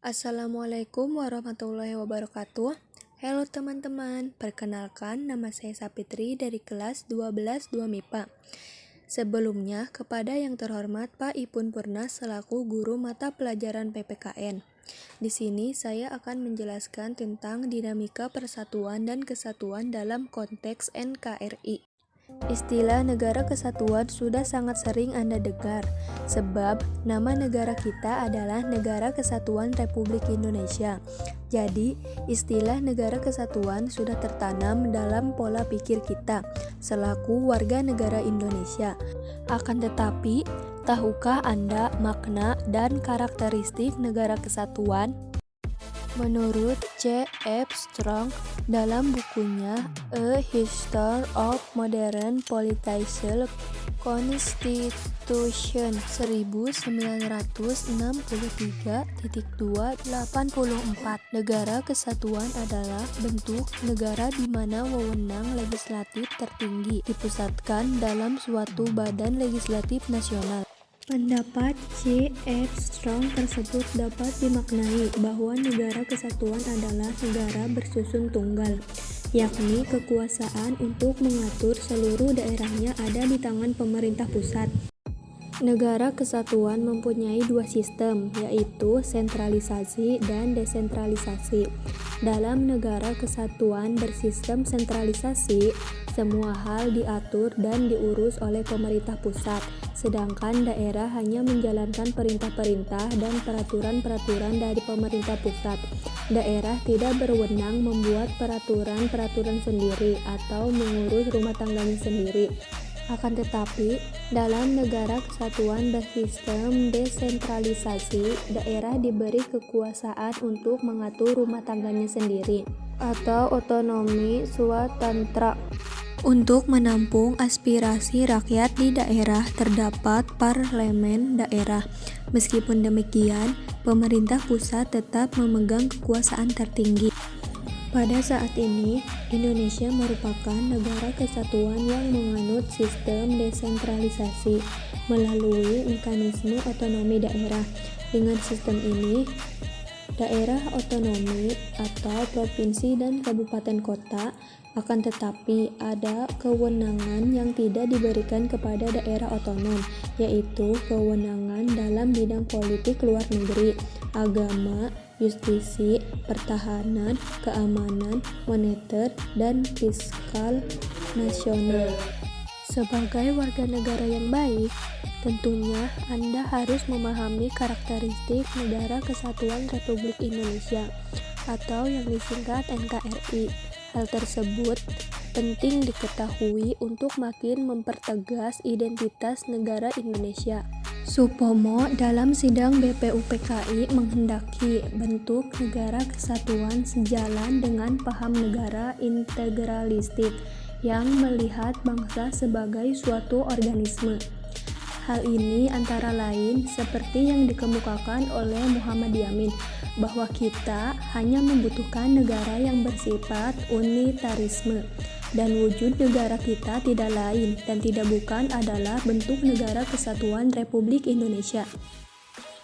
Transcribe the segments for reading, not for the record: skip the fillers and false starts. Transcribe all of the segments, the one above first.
Assalamualaikum warahmatullahi wabarakatuh. Halo teman-teman, perkenalkan nama saya Sapitri dari kelas 12 2 MIPA. Sebelumnya, kepada yang terhormat Pak Ipun Purna selaku guru mata pelajaran PPKN. Di sini saya akan menjelaskan tentang dinamika persatuan dan kesatuan dalam konteks NKRI. Istilah negara kesatuan sudah sangat sering Anda dengar, sebab nama negara kita adalah Negara Kesatuan Republik Indonesia. Jadi, istilah negara kesatuan sudah tertanam dalam pola pikir kita selaku warga negara Indonesia. Akan tetapi, tahukah Anda makna dan karakteristik negara kesatuan? Menurut C. F. Strong dalam bukunya A History of Modern Political Constitution 1963.284, negara kesatuan adalah bentuk negara di mana wewenang legislatif tertinggi dipusatkan dalam suatu badan legislatif nasional. Pendapat C. F. Strong tersebut dapat dimaknai bahwa negara kesatuan adalah negara bersusun tunggal, yakni kekuasaan untuk mengatur seluruh daerahnya ada di tangan pemerintah pusat. Negara kesatuan mempunyai dua sistem, yaitu sentralisasi dan desentralisasi. Dalam negara kesatuan bersistem sentralisasi, semua hal diatur dan diurus oleh pemerintah pusat, sedangkan daerah hanya menjalankan perintah-perintah dan peraturan-peraturan dari pemerintah pusat. Daerah tidak berwenang membuat peraturan-peraturan sendiri atau mengurus rumah tangganya sendiri. Akan tetapi, dalam negara kesatuan bersistem desentralisasi, daerah diberi kekuasaan untuk mengatur rumah tangganya sendiri atau otonomi swatantra. Untuk menampung aspirasi rakyat di daerah terdapat parlemen daerah. Meskipun demikian, pemerintah pusat tetap memegang kekuasaan tertinggi. Pada saat ini, Indonesia merupakan negara kesatuan yang menganut sistem desentralisasi melalui mekanisme otonomi daerah. Dengan sistem ini, daerah otonomi atau provinsi dan kabupaten kota akan tetapi ada kewenangan yang tidak diberikan kepada daerah otonom, yaitu kewenangan dalam bidang politik luar negeri, agama, justisi, pertahanan, keamanan, moneter, dan fiskal nasional. Sebagai warga negara yang baik, tentunya Anda harus memahami karakteristik Negara Kesatuan Republik Indonesia atau yang disingkat NKRI. Hal tersebut penting diketahui untuk makin mempertegas identitas negara Indonesia. Supomo dalam sidang BPUPKI menghendaki bentuk negara kesatuan sejalan dengan paham negara integralistik yang melihat bangsa sebagai suatu organisme. Hal ini antara lain seperti yang dikemukakan oleh Muhammad Yamin, bahwa kita hanya membutuhkan negara yang bersifat unitarisme, dan wujud negara kita tidak lain dan tidak bukan adalah bentuk Negara Kesatuan Republik Indonesia.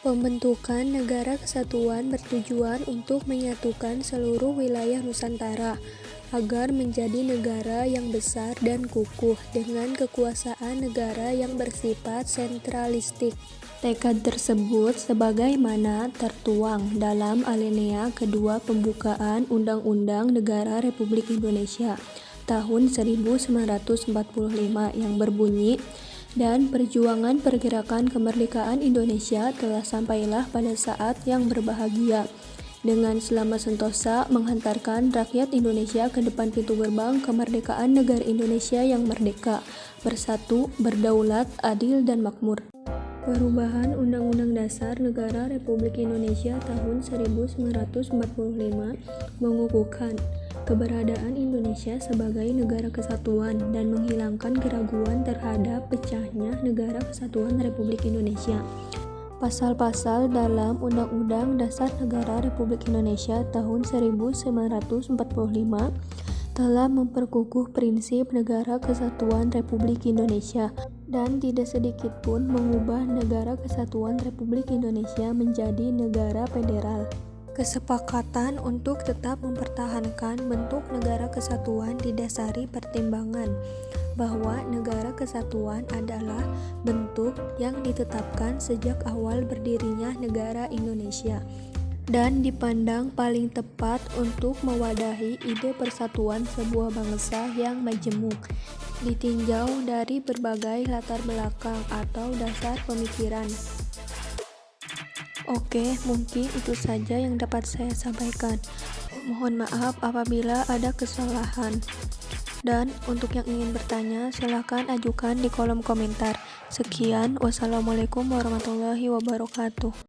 Pembentukan negara kesatuan bertujuan untuk menyatukan seluruh wilayah Nusantara agar menjadi negara yang besar dan kukuh dengan kekuasaan negara yang bersifat sentralistik. Tekad tersebut sebagaimana tertuang dalam alinea kedua pembukaan Undang-Undang Negara Republik Indonesia tahun 1945 yang berbunyi, dan perjuangan pergerakan kemerdekaan Indonesia telah sampailah pada saat yang berbahagia, dengan selama sentosa menghantarkan rakyat Indonesia ke depan pintu gerbang kemerdekaan negara Indonesia yang merdeka, bersatu, berdaulat, adil, dan makmur. Perubahan Undang-Undang Dasar Negara Republik Indonesia tahun 1945 mengukuhkan keberadaan Indonesia sebagai negara kesatuan dan menghilangkan keraguan terhadap pecahnya Negara Kesatuan Republik Indonesia. Pasal-pasal dalam Undang-Undang Dasar Negara Republik Indonesia tahun 1945 telah memperkukuh prinsip Negara Kesatuan Republik Indonesia dan tidak sedikit pun mengubah Negara Kesatuan Republik Indonesia menjadi negara federal. Kesepakatan untuk tetap mempertahankan bentuk negara kesatuan didasari pertimbangan bahwa negara kesatuan adalah bentuk yang ditetapkan sejak awal berdirinya negara Indonesia dan dipandang paling tepat untuk mewadahi ide persatuan sebuah bangsa yang majemuk, ditinjau dari berbagai latar belakang atau dasar pemikiran. Oke, mungkin itu saja yang dapat saya sampaikan. Mohon maaf apabila ada kesalahan. Dan untuk yang ingin bertanya, silakan ajukan di kolom komentar. Sekian, wassalamualaikum warahmatullahi wabarakatuh.